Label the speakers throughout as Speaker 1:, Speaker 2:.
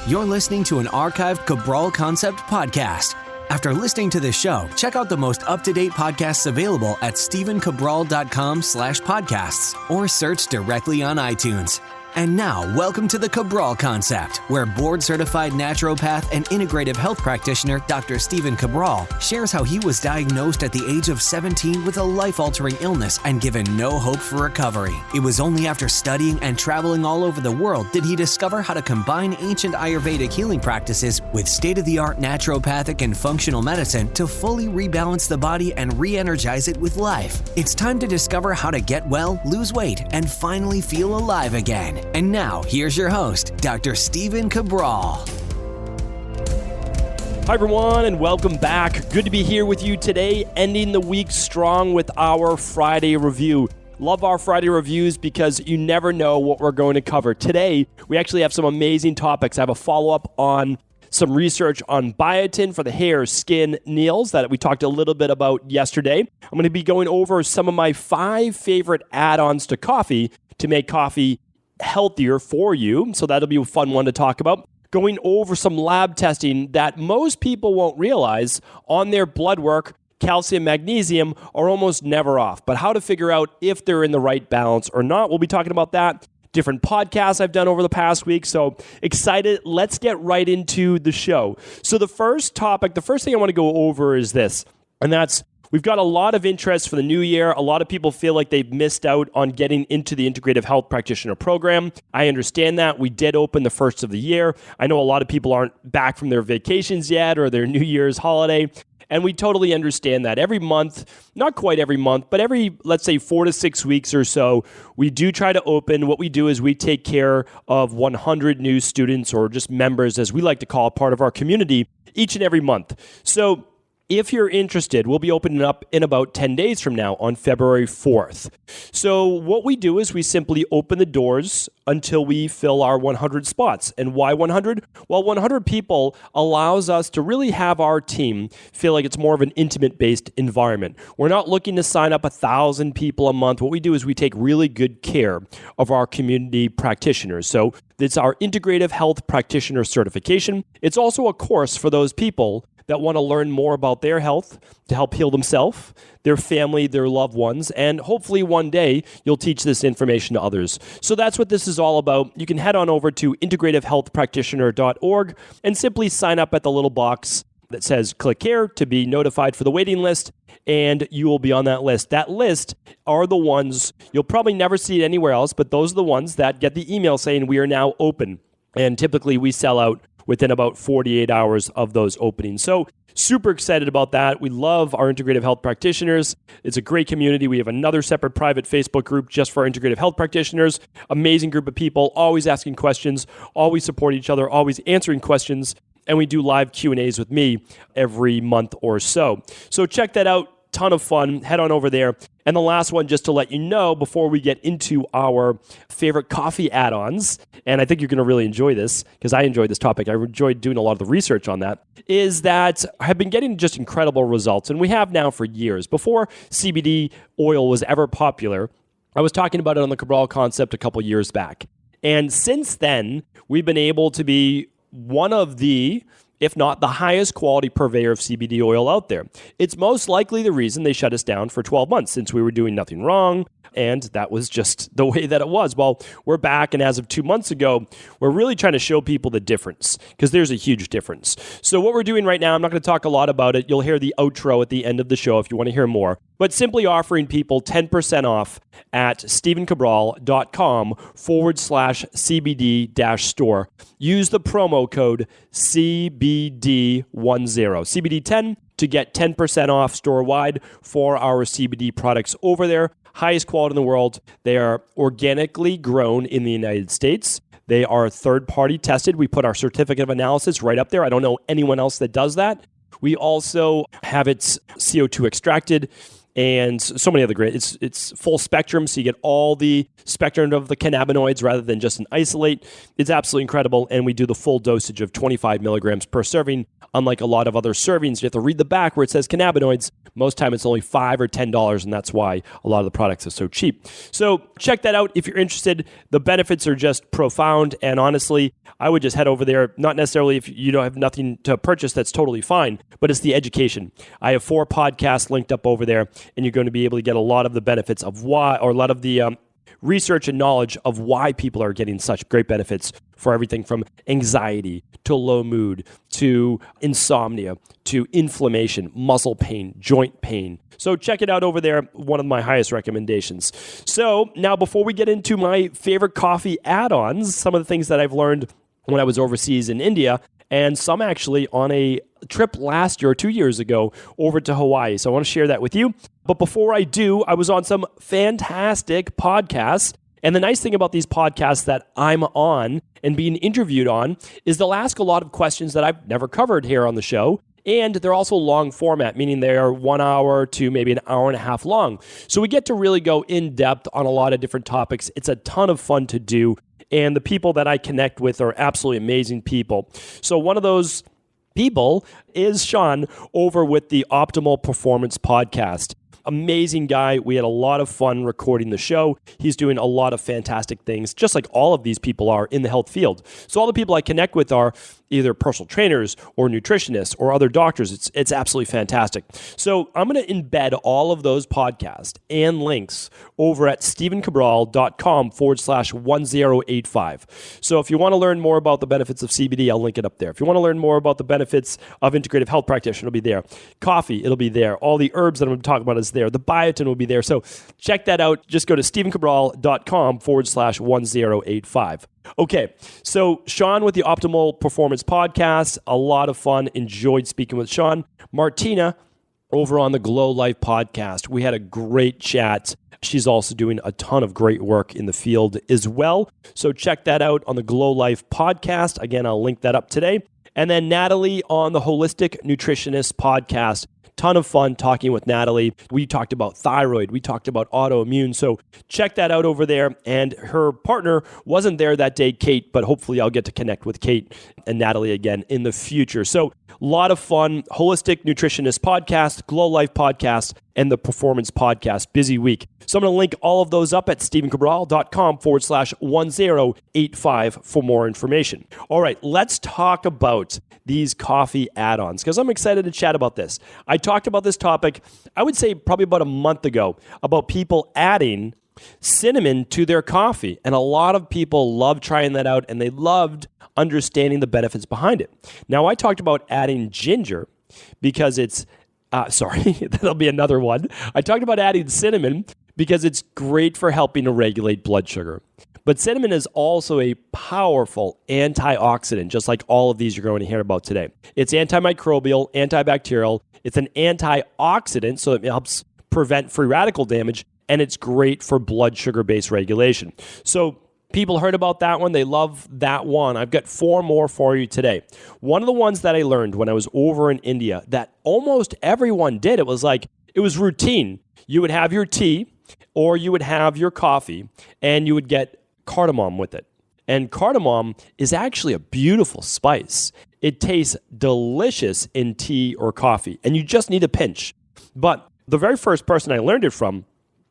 Speaker 1: You're listening to an archived Cabral Concept podcast. After listening to this show, check out the most up-to-date podcasts available at stephencabral.com/podcasts or search directly on iTunes. And now, welcome to the Cabral Concept, where board-certified naturopath and integrative health practitioner Dr. Stephen Cabral shares how he was diagnosed at the age of 17 with a life-altering illness and given no hope for recovery. It was only after studying and traveling all over the world did he discover how to combine ancient Ayurvedic healing practices with state-of-the-art naturopathic and functional medicine to fully rebalance the body and re-energize it with life. It's time to discover how to get well, lose weight, and finally feel alive again. And now, here's your host, Dr. Stephen Cabral.
Speaker 2: Hi everyone, and welcome back. Good to be here with you today, ending the week strong with our Friday review. Love our Friday reviews because you never know what we're going to cover. Today, we actually have some amazing topics. I have a follow-up on some research on biotin for the hair, skin, nails that we talked a little bit about yesterday. I'm going to be going over some of my 5 favorite add-ons to coffee to make coffee healthier for you. So that'll be a fun one to talk about. Going over some lab testing that most people won't realize on their blood work, calcium, magnesium are almost never off. But how to figure out if they're in the right balance or not. We'll be talking about that. Different podcasts I've done over the past week. So excited. Let's get right into the show. So the first thing I want to go over is this, and that's we've got a lot of interest for the new year. A lot of people feel like they've missed out on getting into the Integrative Health Practitioner program. I understand that. We did open the first of the year. I know a lot of people aren't back from their vacations yet or their New Year's holiday. And we totally understand that. Every month, not quite every month, but every, let's say, 4 to 6 weeks or so, we do try to open. What we do is we take care of 100 new students, or just members, as we like to call it, part of our community, each and every month. So if you're interested, we'll be opening up in about 10 days from now on February 4th. So what we do is we simply open the doors until we fill our 100 spots. And why 100? Well, 100 people allows us to really have our team feel like it's more of an intimate-based environment. We're not looking to sign up 1,000 people a month. What we do is we take really good care of our community practitioners. So it's our Integrative Health Practitioner certification. It's also a course for those people that want to learn more about their health to help heal themselves, their family, their loved ones, and hopefully one day you'll teach this information to others. So that's what this is all about. You can head on over to integrativehealthpractitioner.org and simply sign up at the little box that says click here to be notified for the waiting list, and you will be on that list. That list are the ones, you'll probably never see it anywhere else, but those are the ones that get the email saying we are now open. And typically we sell out within about 48 hours of those openings. So super excited about that. We love our integrative health practitioners. It's a great community. We have another separate private Facebook group just for our integrative health practitioners. Amazing group of people, always asking questions, always support each other, always answering questions. And we do live Q&As with me every month or so. So check that out. Ton of fun. Head on over there. And the last one, just to let you know, before we get into our favorite coffee add-ons, and I think you're going to really enjoy this because I enjoyed this topic. I enjoyed doing a lot of the research on that, is that I have been getting just incredible results. And we have now for years. Before CBD oil was ever popular, I was talking about it on the Cabral Concept a couple years back. And since then, we've been able to be one of the, if not the highest quality purveyor of CBD oil out there. It's most likely the reason they shut us down for 12 months since we were doing nothing wrong. And that was just the way that it was. Well, we're back. And as of 2 months ago, we're really trying to show people the difference because there's a huge difference. So what we're doing right now, I'm not going to talk a lot about it. You'll hear the outro at the end of the show if you want to hear more. But simply offering people 10% off at stephencabral.com/CBD-store. Use the promo code CBD10, CBD10 to get 10% off store-wide for our CBD products over there. Highest quality in the world. They are organically grown in the United States. They are third-party tested. We put our certificate of analysis right up there. I don't know anyone else that does that. We also have its CO2 extracted. and so many other great. It's full spectrum, so you get all the spectrum of the cannabinoids rather than just an isolate. It's absolutely incredible, and we do the full dosage of 25 milligrams per serving. Unlike a lot of other servings, you have to read the back where it says cannabinoids. Most time it's only $5 or $10, and that's why a lot of the products are so cheap. So check that out if you're interested. The benefits are just profound, and honestly, I would just head over there. Not necessarily if you don't have nothing to purchase, that's totally fine, but it's the education. I have 4 podcasts linked up over there, and you're going to be able to get a lot of the benefits of why, or a lot of the research and knowledge of why people are getting such great benefits for everything from anxiety to low mood to insomnia to inflammation, muscle pain, joint pain. So check it out over there, one of my highest recommendations. So now before we get into my favorite coffee add-ons, some of the things that I've learned when I was overseas in India, and some actually on a trip last year or 2 years ago over to Hawaii. So I want to share that with you. But before I do, I was on some fantastic podcasts. And the nice thing about these podcasts that I'm on and being interviewed on is they'll ask a lot of questions that I've never covered here on the show. And they're also long format, meaning they are 1 hour to maybe an hour and a half long. So we get to really go in depth on a lot of different topics. It's a ton of fun to do. And the people that I connect with are absolutely amazing people. So one of those people is Sean over with the Optimal Performance Podcast. Amazing guy. We had a lot of fun recording the show. He's doing a lot of fantastic things, just like all of these people are in the health field. So all the people I connect with are either personal trainers or nutritionists or other doctors. It's absolutely fantastic. So I'm going to embed all of those podcasts and links over at stevencabral.com/1085. So if you want to learn more about the benefits of CBD, I'll link it up there. If you want to learn more about the benefits of integrative health practitioner, it'll be there. Coffee, it'll be there. All the herbs that I'm going to talk about is there. The biotin will be there. So check that out. Just go to stevencabral.com/1085. Okay, so Sean with the Optimal Performance Podcast, a lot of fun. Enjoyed speaking with Sean. Martina over on the Glow Life Podcast. We had a great chat. She's also doing a ton of great work in the field as well. So check that out on the Glow Life Podcast. Again, I'll link that up today. And then Natalie on the Holistic Nutritionist Podcast. Ton of fun talking with Natalie. We talked about thyroid. We talked about autoimmune. So check that out over there. And her partner wasn't there that day, Kate, but hopefully I'll get to connect with Kate and Natalie again in the future. So a lot of fun. Holistic Nutritionist Podcast, Glow Life Podcast, and the Performance Podcast. Busy week. So I'm going to link all of those up at stevencabral.com/1085 for more information. All right, let's talk about these coffee add-ons because I'm excited to chat about this. I talked about this topic, I would say probably about a month ago, about people adding cinnamon to their coffee. And a lot of people love trying that out and they loved understanding the benefits behind it. Now, I talked about adding ginger because it's that'll be another one. I talked about adding cinnamon because it's great for helping to regulate blood sugar. But cinnamon is also a powerful antioxidant, just like all of these you're going to hear about today. It's antimicrobial, antibacterial. It's an antioxidant, so it helps prevent free radical damage, and it's great for blood sugar-based regulation. So people heard about that one. They love that one. I've got 4 more for you today. One of the ones that I learned when I was over in India that almost everyone did, it was routine. You would have your tea or you would have your coffee and you would get cardamom with it. And cardamom is actually a beautiful spice. It tastes delicious in tea or coffee, and you just need a pinch. But the very first person I learned it from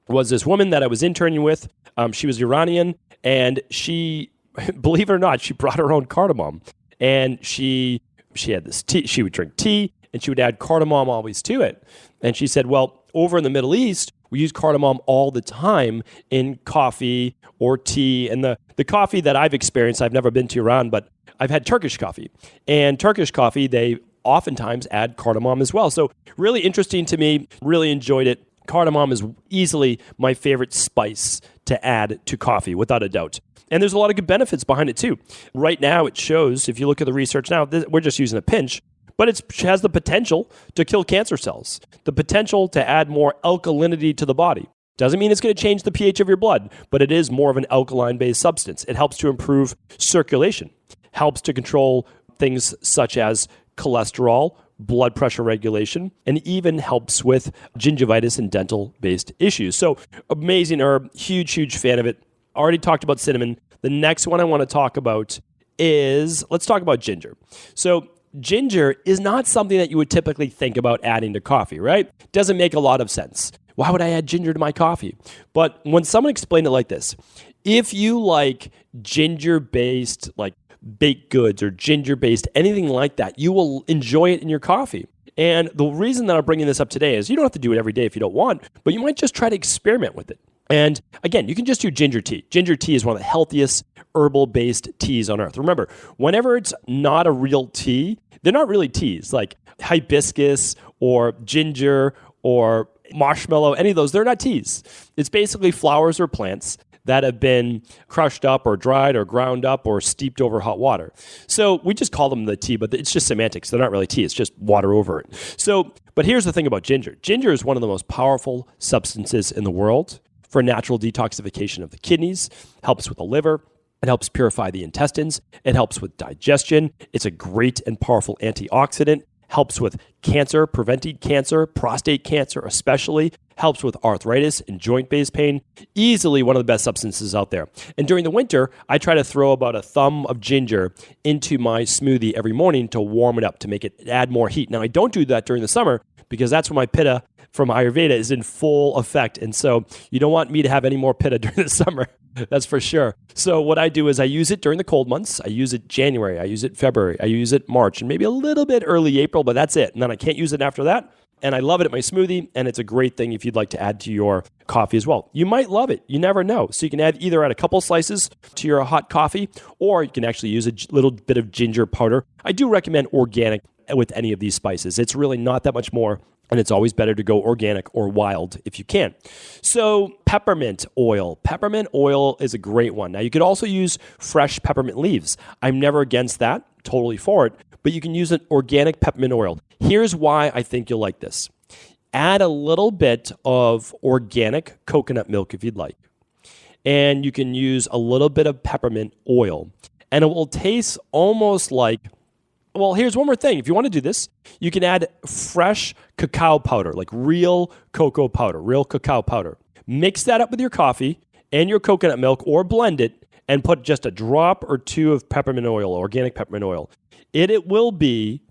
Speaker 2: was this woman that I was interning with. She was Iranian, and she, believe it or not, she brought her own cardamom. And she had this tea. She would drink tea, and she would add cardamom always to it. And she said, well, over in the Middle East, we use cardamom all the time in coffee or tea. And the coffee that I've experienced, I've never been to Iran, but I've had Turkish coffee. And Turkish coffee, they oftentimes add cardamom as well. So really interesting to me, really enjoyed it. Cardamom is easily my favorite spice to add to coffee, without a doubt. And there's a lot of good benefits behind it too. Right now, it shows, if you look at the research now, we're just using a pinch, but it has the potential to kill cancer cells, the potential to add more alkalinity to the body. Doesn't mean it's going to change the pH of your blood, but it is more of an alkaline-based substance. It helps to improve circulation, helps to control things such as cholesterol, blood pressure regulation, and even helps with gingivitis and dental-based issues. So amazing herb, huge fan of it. Already talked about cinnamon. The next one I want to talk about is, let's talk about ginger. So ginger is not something that you would typically think about adding to coffee, right? Doesn't make a lot of sense. Why would I add ginger to my coffee? But when someone explained it like this, if you like ginger-based like baked goods or ginger-based anything like that, you will enjoy it in your coffee. And the reason that I'm bringing this up today is you don't have to do it every day if you don't want, but you might just try to experiment with it. And again, you can just do ginger tea. Ginger tea is one of the healthiest herbal-based teas on earth. Remember, whenever it's not a real tea, they're not really teas. Like hibiscus or ginger or marshmallow, any of those, they're not teas. It's basically flowers or plants that have been crushed up or dried or ground up or steeped over hot water. So we just call them the tea, but it's just semantics. They're not really tea. It's just water over it. So, but here's the thing about ginger. Ginger is one of the most powerful substances in the world for natural detoxification of the kidneys, helps with the liver. It helps purify the intestines. It helps with digestion. It's a great and powerful antioxidant. Helps with cancer, preventing cancer, prostate cancer especially. Helps with arthritis and joint-based pain. Easily one of the best substances out there. And during the winter, I try to throw about a thumb of ginger into my smoothie every morning to warm it up, to make it add more heat. Now, I don't do that during the summer because that's when my pitta from Ayurveda is in full effect. And so you don't want me to have any more pitta during the summer. That's for sure. So what I do is I use it during the cold months. I use it January. I use it February. I use it March and maybe a little bit early April, but that's it. And then I can't use it after that. And I love it at my smoothie. And it's a great thing if you'd like to add to your coffee as well. You might love it. You never know. So you can add a couple slices to your hot coffee, or you can actually use a little bit of ginger powder. I do recommend organic with any of these spices. It's really not that much more. And it's always better to go organic or wild if you can. So peppermint oil. Peppermint oil is a great one. Now, you could also use fresh peppermint leaves. I'm never against that, totally for it, but you can use an organic peppermint oil. Here's why I think you'll like this. Add a little bit of organic coconut milk if you'd like. And you can use a little bit of peppermint oil. And it will taste almost like, well, here's one more thing. If you want to do this, you can add fresh cacao powder, like real cocoa powder, real cacao powder. Mix that up with your coffee and your coconut milk, or blend it and put just a drop or two of peppermint oil, organic peppermint oil. It will be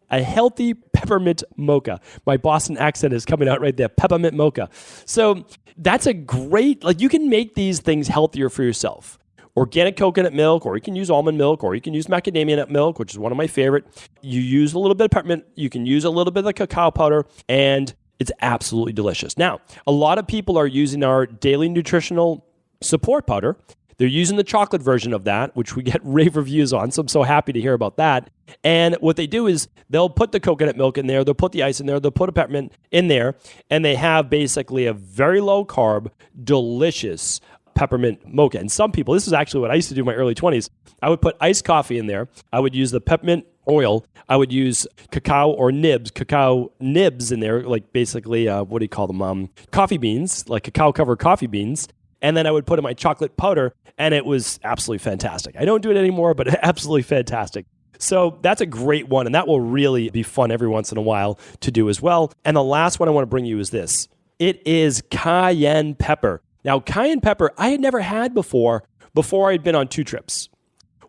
Speaker 2: a healthy peppermint mocha. My Boston accent is coming out right there, peppermint mocha. So that's a great, you can make these things healthier for yourself. Organic coconut milk, or you can use almond milk, or you can use macadamia nut milk, which is one of my favorite. You use a little bit of peppermint, you can use a little bit of cacao powder, and it's absolutely delicious. Now, a lot of people are using our daily nutritional support powder. They're using the chocolate version of that, which we get rave reviews on, so I'm so happy to hear about that. And what they do is they'll put the coconut milk in there, they'll put the ice in there, they'll put a peppermint in there, and they have basically a very low carb, delicious peppermint mocha. And some people, this is actually what I used to do in my early 20s. I would put iced coffee in there. I would use the peppermint oil. I would use cacao nibs in there, like basically, what do you call them? Coffee beans, like cacao covered coffee beans. And then I would put in my chocolate powder, and it was absolutely fantastic. I don't do it anymore, but absolutely fantastic. So that's a great one, and that will really be fun every once in a while to do as well. And the last one I want to bring you is this. It is cayenne pepper. Now, cayenne pepper, I had never had before I'd been on 2 trips.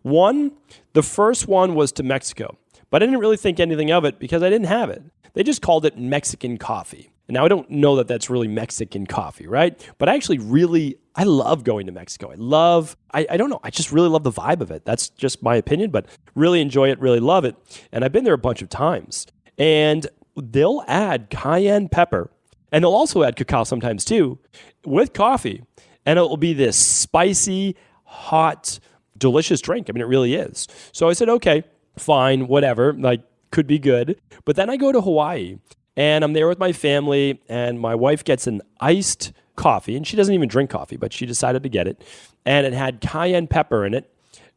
Speaker 2: The first one was to Mexico, but I didn't really think anything of it because I didn't have it. They just called it Mexican coffee. Now, I don't know that that's really Mexican coffee, right? But I actually I love going to Mexico. I don't know, I just really love the vibe of it. That's just my opinion, but really enjoy it, really love it. And I've been there a bunch of times. And they'll add cayenne pepper, and they'll also add cacao sometimes too, with coffee. And it will be this spicy, hot, delicious drink. I mean, it really is. So I said, okay, fine, whatever, could be good. But then I go to Hawaii, and I'm there with my family, and my wife gets an iced coffee, and she doesn't even drink coffee, but she decided to get it. And it had cayenne pepper in it.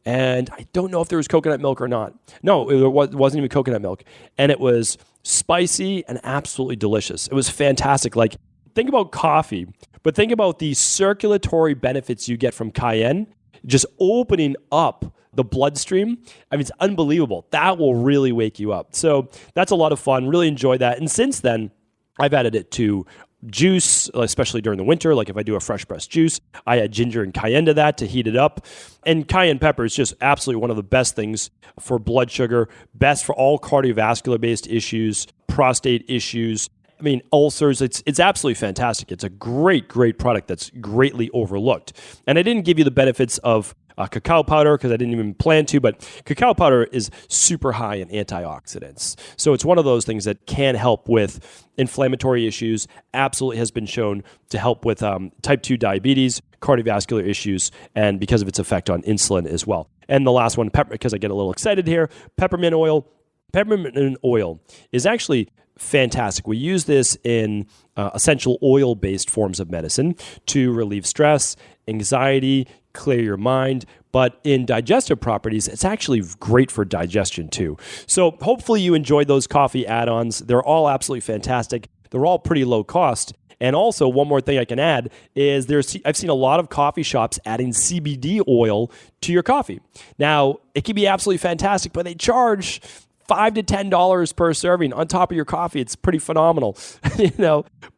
Speaker 2: And I don't know if there was coconut milk or not. No, it wasn't even coconut milk. And it was spicy and absolutely delicious. It was fantastic. Think about coffee, but think about the circulatory benefits you get from cayenne. just opening up the bloodstream. I mean, it's unbelievable. That will really wake you up. So that's a lot of fun. Really enjoy that. And since then, I've added it to juice, especially during the winter. Like if I do a fresh pressed juice, I add ginger and cayenne to that to heat it up. And cayenne pepper is just absolutely one of the best things for blood sugar, best for all cardiovascular based issues, prostate issues. I mean, ulcers, it's absolutely fantastic. It's a great, great product that's greatly overlooked. And I didn't give you the benefits of cacao powder because I didn't even plan to, but cacao powder is super high in antioxidants. So it's one of those things that can help with inflammatory issues, absolutely has been shown to help with type 2 diabetes, cardiovascular issues, and because of its effect on insulin as well. And the last one, because I get a little excited here, peppermint oil. Peppermint oil is actually fantastic. We use this in essential oil-based forms of medicine to relieve stress, anxiety, clear your mind. But in digestive properties, it's actually great for digestion too. So hopefully you enjoyed those coffee add-ons. They're all absolutely fantastic. They're all pretty low cost. And also, one more thing I can add is I've seen a lot of coffee shops adding CBD oil to your coffee. Now, it can be absolutely fantastic, but they charge $5 to $10 per serving on top of your coffee. It's pretty phenomenal,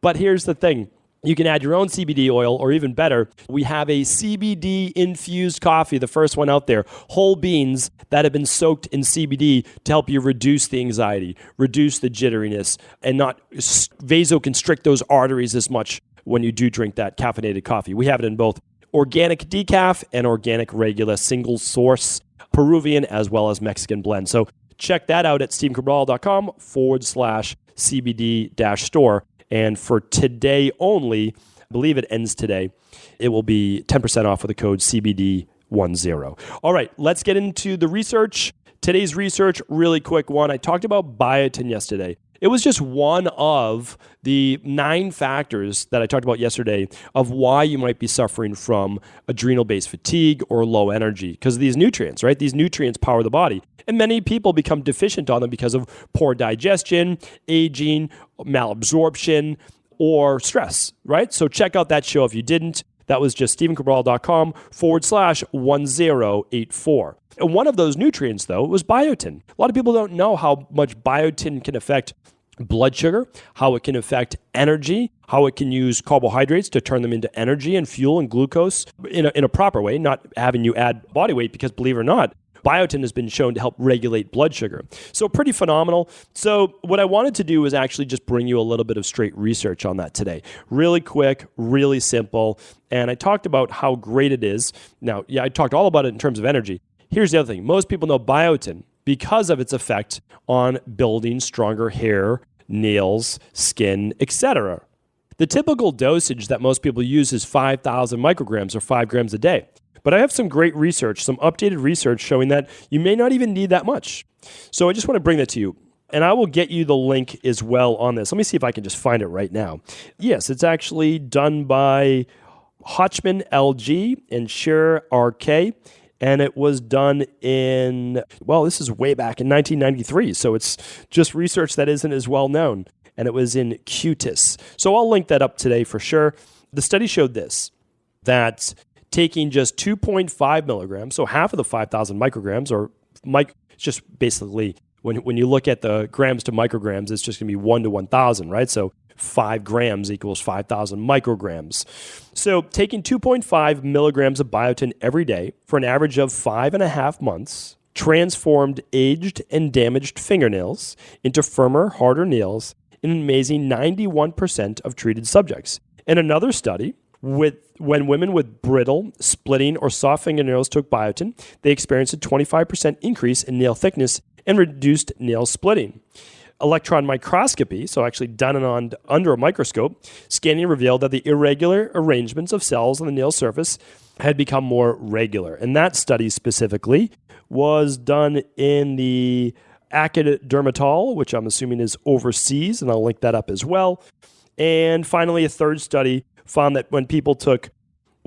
Speaker 2: But here's the thing. You can add your own CBD oil, or even better, we have a CBD infused coffee, the first one out there, whole beans that have been soaked in CBD to help you reduce the anxiety, reduce the jitteriness, and not vasoconstrict those arteries as much when you do drink that caffeinated coffee. We have it in both organic decaf and organic regular single source Peruvian as well as Mexican blend. So check that out at stevencabral.com/CBD-store. And for today only, I believe it ends today, it will be 10% off with the code CBD10. All right, let's get into the research. Today's research, really quick one. I talked about biotin yesterday. It was just one of the 9 factors that I talked about yesterday of why you might be suffering from adrenal-based fatigue or low energy because of these nutrients, right? These nutrients power the body. And many people become deficient on them because of poor digestion, aging, malabsorption, or stress, right? So check out that show if you didn't. That was just stevencabral.com/1084. And one of those nutrients, though, was biotin. A lot of people don't know how much biotin can affect blood sugar, how it can affect energy, how it can use carbohydrates to turn them into energy and fuel and glucose in a proper way, not having you add body weight because, believe it or not, biotin has been shown to help regulate blood sugar. So pretty phenomenal. So what I wanted to do was actually just bring you a little bit of straight research on that today. Really quick, really simple. And I talked about how great it is. Now, I talked all about it in terms of energy. Here's the other thing. Most people know biotin because of its effect on building stronger hair, nails, skin, etc. The typical dosage that most people use is 5,000 micrograms or 5 grams a day. But I have some great research, some updated research showing that you may not even need that much. So I just want to bring that to you. And I will get you the link as well on this. Let me see if I can just find it right now. Yes, it's actually done by Hotchman LG and Sher RK. And it was done in, this is way back in 1993. So it's just research that isn't as well known. And it was in Cutis. So I'll link that up today for sure. The study showed this, that taking just 2.5 milligrams, so half of the 5,000 micrograms, it's just basically, when you look at the grams to micrograms, it's just going to be 1 to 1,000, right? So 5 grams equals 5,000 micrograms. So taking 2.5 milligrams of biotin every day for an average of 5.5 months transformed aged and damaged fingernails into firmer, harder nails in an amazing 91% of treated subjects. In another study, when women with brittle, splitting, or soft fingernails took biotin, they experienced a 25% increase in nail thickness and reduced nail splitting. Electron microscopy, so actually done under a microscope, scanning revealed that the irregular arrangements of cells on the nail surface had become more regular. And that study specifically was done in the Acaddermatol, which I'm assuming is overseas, and I'll link that up as well. And finally, a third study found that when people took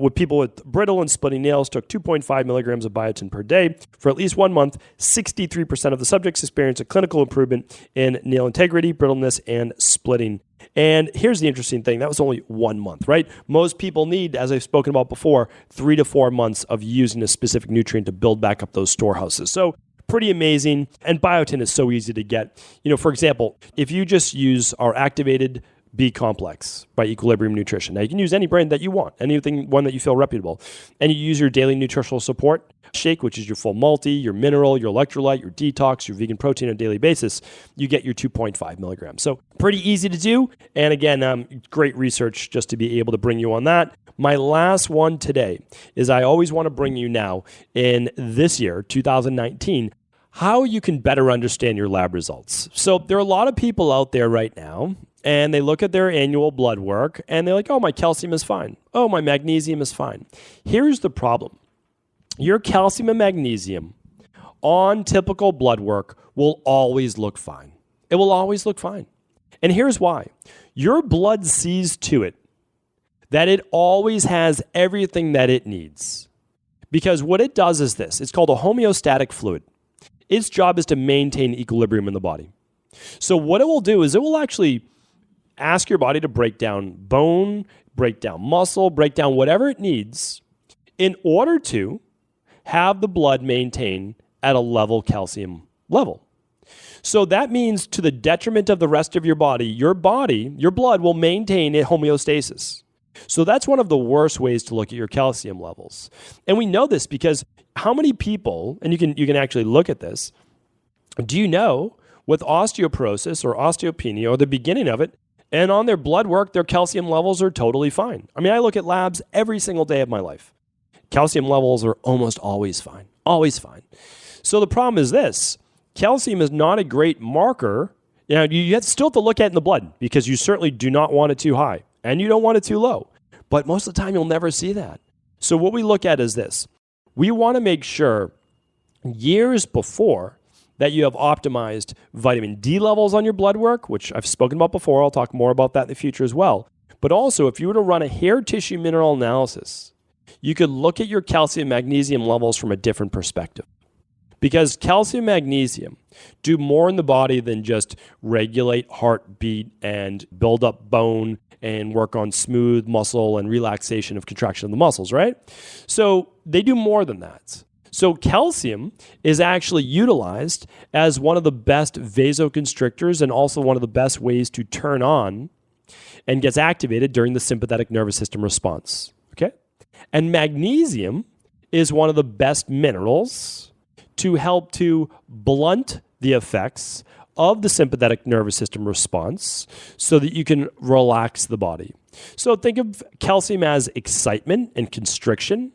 Speaker 2: with people with brittle and splitting nails took 2.5 milligrams of biotin per day for at least 1 month. 63% of the subjects experienced a clinical improvement in nail integrity, brittleness, and splitting. And here's the interesting thing. That was only 1 month, right? Most people need, as I've spoken about before, 3 to 4 months of using a specific nutrient to build back up those storehouses. So pretty amazing. And biotin is so easy to get. For example, if you just use our activated B complex by Equilibrium Nutrition. Now you can use any brand that you want, one that you feel reputable. And you use your daily nutritional support shake, which is your full multi, your mineral, your electrolyte, your detox, your vegan protein on a daily basis. You get your 2.5 milligrams. So pretty easy to do. And again, great research just to be able to bring you on that. My last one today is I always want to bring you now in this year, 2019, how you can better understand your lab results. So there are a lot of people out there right now, and they look at their annual blood work and they're like, oh, my calcium is fine. Oh, my magnesium is fine. Here's the problem. Your calcium and magnesium on typical blood work will always look fine. It will always look fine. And here's why. Your blood sees to it that it always has everything that it needs. Because what it does is this. It's called a homeostatic fluid. Its job is to maintain equilibrium in the body. So what it will do is it will actually ask your body to break down bone, break down muscle, break down whatever it needs in order to have the blood maintain at a level calcium level. So that means to the detriment of the rest of your blood will maintain a homeostasis. So that's one of the worst ways to look at your calcium levels. And we know this because how many people, and you can actually look at this, do you know with osteoporosis or osteopenia or the beginning of it, and on their blood work, their calcium levels are totally fine. I mean, I look at labs every single day of my life. Calcium levels are almost always fine, always fine. So the problem is this. Calcium is not a great marker. You still have to look at it in the blood because you certainly do not want it too high and you don't want it too low. But most of the time, you'll never see that. So what we look at is this. We want to make sure years before that you have optimized vitamin D levels on your blood work, which I've spoken about before. I'll talk more about that in the future as well. But also, if you were to run a hair tissue mineral analysis, you could look at your calcium magnesium levels from a different perspective. Because calcium magnesium do more in the body than just regulate heartbeat and build up bone and work on smooth muscle and relaxation of contraction of the muscles, right? So they do more than that. So calcium is actually utilized as one of the best vasoconstrictors and also one of the best ways to turn on and gets activated during the sympathetic nervous system response, okay? And magnesium is one of the best minerals to help to blunt the effects of the sympathetic nervous system response so that you can relax the body. So think of calcium as excitement and constriction,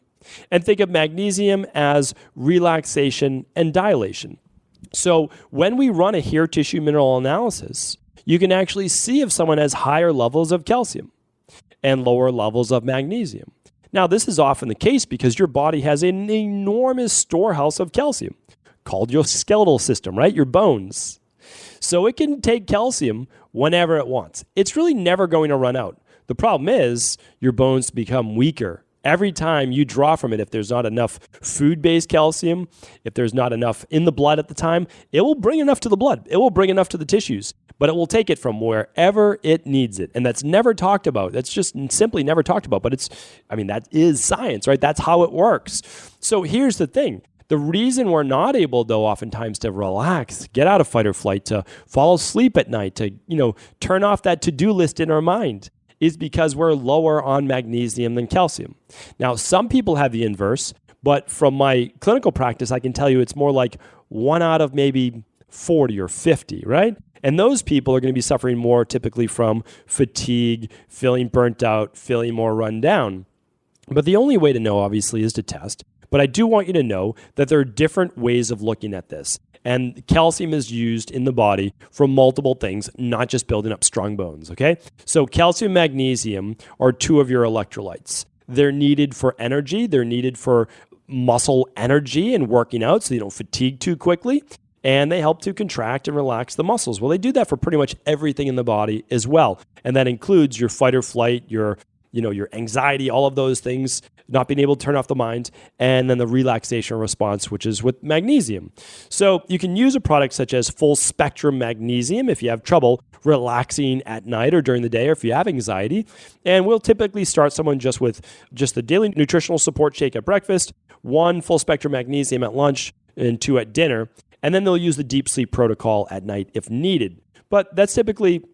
Speaker 2: and think of magnesium as relaxation and dilation. So when we run a hair tissue mineral analysis, you can actually see if someone has higher levels of calcium and lower levels of magnesium. Now, this is often the case because your body has an enormous storehouse of calcium called your skeletal system, right? Your bones. So it can take calcium whenever it wants. It's really never going to run out. The problem is your bones become weaker. Every time you draw from it, if there's not enough food-based calcium, if there's not enough in the blood at the time, it will bring enough to the blood. It will bring enough to the tissues, but it will take it from wherever it needs it. And that's never talked about. That's just simply never talked about, but that is science, right? That's how it works. So here's the thing. The reason we're not able, though, oftentimes to relax, get out of fight or flight, to fall asleep at night, to, turn off that to-do list in our mind is because we're lower on magnesium than calcium. Now, some people have the inverse, but from my clinical practice, I can tell you it's more like 1 out of maybe 40 or 50, right? And those people are going to be suffering more typically from fatigue, feeling burnt out, feeling more run down. But the only way to know, obviously, is to test. But I do want you to know that there are different ways of looking at this. And calcium is used in the body for multiple things, not just building up strong bones, okay? So calcium and magnesium are two of your electrolytes. They're needed for energy. They're needed for muscle energy and working out so you don't fatigue too quickly. And they help to contract and relax the muscles. Well, they do that for pretty much everything in the body as well. And that includes your fight or flight, your your anxiety, all of those things, not being able to turn off the mind, and then the relaxation response, which is with magnesium. So you can use a product such as full spectrum magnesium if you have trouble relaxing at night or during the day, or if you have anxiety. And we'll typically start someone just with the daily nutritional support shake at breakfast, 1 full spectrum magnesium at lunch, and 2 at dinner. And then they'll use the deep sleep protocol at night if needed. But that's typically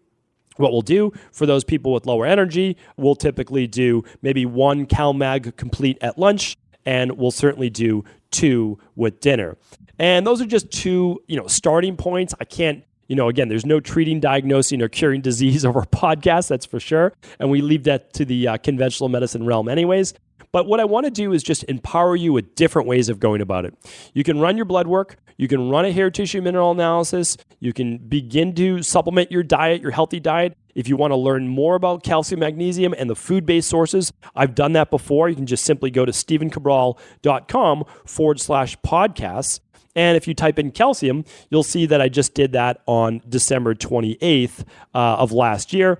Speaker 2: what we'll do. For those people with lower energy, we'll typically do maybe 1 CalMag complete at lunch, and we'll certainly do 2 with dinner. And those are just 2, starting points. I can't, again, there's no treating, diagnosing, or curing disease over a podcast, that's for sure. And we leave that to the conventional medicine realm anyways. But what I want to do is just empower you with different ways of going about it. You can run your blood work. You can run a hair tissue mineral analysis. You can begin to supplement your diet, your healthy diet. If you want to learn more about calcium, magnesium, and the food-based sources, I've done that before. You can just simply go to stevencabral.com/podcasts. And if you type in calcium, you'll see that I just did that on December 28th of last year.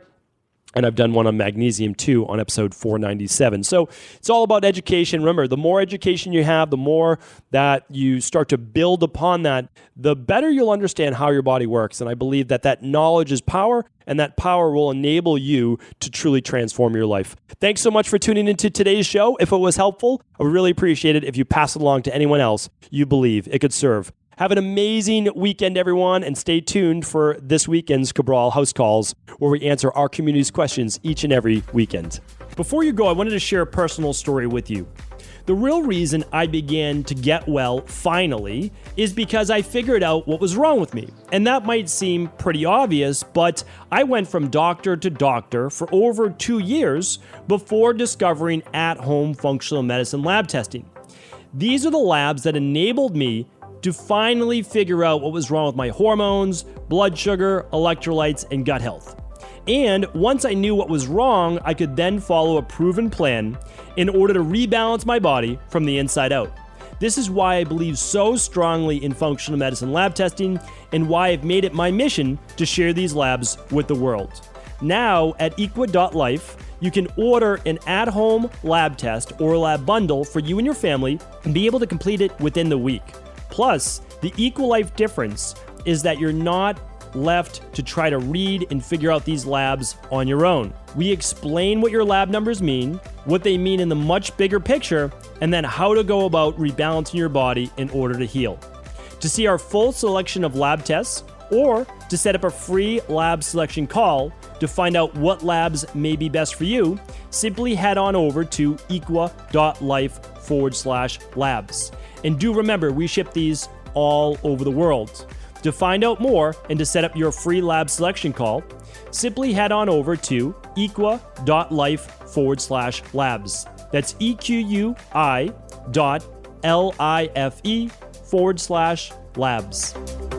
Speaker 2: And I've done one on magnesium too on episode 497. So it's all about education. Remember, the more education you have, the more that you start to build upon that, the better you'll understand how your body works. And I believe that knowledge is power, and that power will enable you to truly transform your life. Thanks so much for tuning into today's show. If it was helpful, I would really appreciate it if you pass it along to anyone else you believe it could serve. Have an amazing weekend, everyone, and stay tuned for this weekend's Cabral House Calls, where we answer our community's questions each and every weekend. Before you go, I wanted to share a personal story with you. The real reason I began to get well finally is because I figured out what was wrong with me. And that might seem pretty obvious, but I went from doctor to doctor for over 2 years before discovering at-home functional medicine lab testing. These are the labs that enabled me to finally figure out what was wrong with my hormones, blood sugar, electrolytes, and gut health. And once I knew what was wrong, I could then follow a proven plan in order to rebalance my body from the inside out. This is why I believe so strongly in functional medicine lab testing, and why I've made it my mission to share these labs with the world. Now at equa.life, you can order an at-home lab test or a lab bundle for you and your family and be able to complete it within the week. Plus, the EquaLife difference is that you're not left to try to read and figure out these labs on your own. We explain what your lab numbers mean, what they mean in the much bigger picture, and then how to go about rebalancing your body in order to heal. To see our full selection of lab tests, or to set up a free lab selection call to find out what labs may be best for you, simply head on over to equa.life/labs. And do remember, we ship these all over the world. To find out more and to set up your free lab selection call, simply head on over to equa.life/labs. That's EQUI.LIFE/labs.